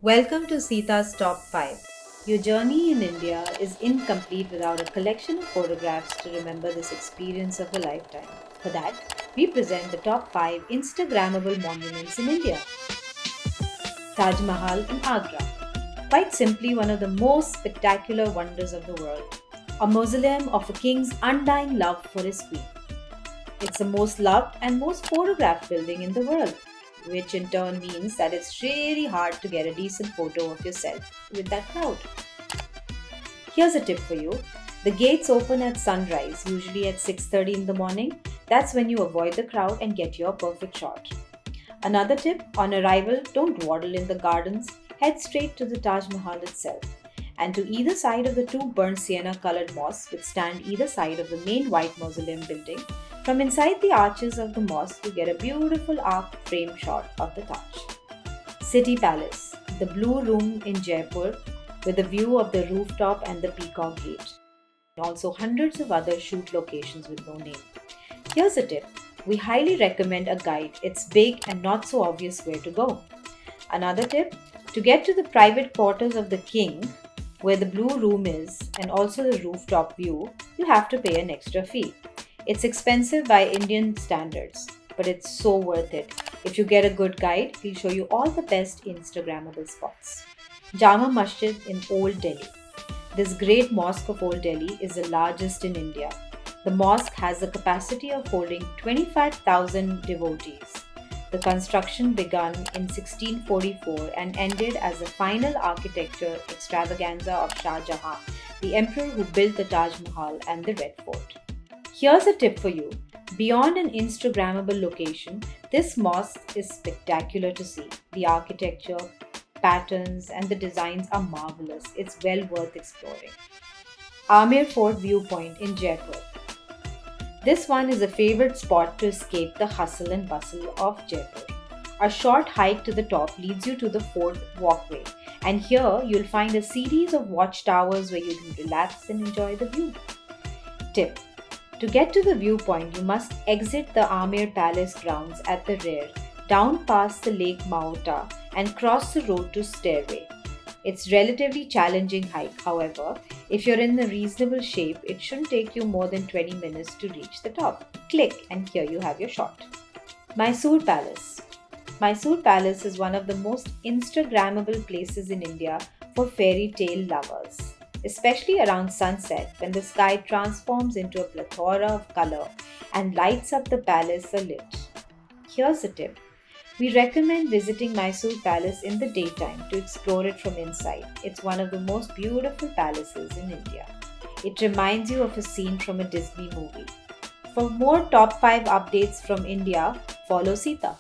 Welcome to Sita's Top 5. Your journey in India is incomplete without a collection of photographs to remember this experience of a lifetime. For that, we present the top 5 Instagrammable monuments in India. Taj Mahal in Agra. Quite simply, one of the most spectacular wonders of the world. A mausoleum of a king's undying love for his queen. It's the most loved and most photographed building in the world, which in turn means that it's really hard to get a decent photo of yourself with that crowd. Here's a tip for you. The gates open at sunrise, usually at 6:30 in the morning. That's when you avoid the crowd and get your perfect shot. Another tip, on arrival, don't waddle in the gardens, head straight to the Taj Mahal itself. And to either side of the two burnt sienna colored mosques which stand either side of the main white mausoleum building, from inside the arches of the mosque you get a beautiful arc frame shot of the Taj. Citypalace, the blue room in Jaipur with a view of the rooftop and the Peacock Gate. Also hundreds of other shoot locations with no name. Here's a tip. We highly recommend a guide. It's big and not so obvious where to go. Another tip, to get to the private quarters of the king, where the blue room is, and also the rooftop view, you have to pay an extra fee. It's expensive by Indian standards, but it's so worth it. If you get a good guide, he'll show you all the best Instagrammable spots. Jama Masjid in Old Delhi. This great mosque of Old Delhi is the largest in India. The mosque has the capacity of holding 25,000 devotees. The construction began in 1644 and ended as the final architecture extravaganza of Shah Jahan, the emperor who built the Taj Mahal and the Red Fort. Here's a tip for you. Beyond an Instagrammable location, this mosque is spectacular to see. The architecture, patterns, and the designs are marvelous. It's well worth exploring. Amer Fort Viewpoint in Jaipur. This one is a favorite spot to escape the hustle and bustle of Jaipur. A short hike to the top leads you to the fort walkway, and here you'll find a series of watchtowers where you can relax and enjoy the view. Tip: to get to the viewpoint, you must exit the Amer Palace grounds at the rear, down past the Lake Mahota, and cross the road to Stairway. It's relatively challenging hike, however. If you're in a reasonable shape, it shouldn't take you more than 20 minutes to reach the top. Click and here you have your shot. Mysore Palace. Mysore Palace is one of the most Instagrammable places in India for fairy tale lovers, especially around sunset when the sky transforms into a plethora of color and lights up the palace a lit. Here's a tip. We recommend visiting Mysore Palace in the daytime to explore it from inside. It's one of the most beautiful palaces in India. It reminds you of a scene from a Disney movie. For more top 5 updates from India, follow Sita.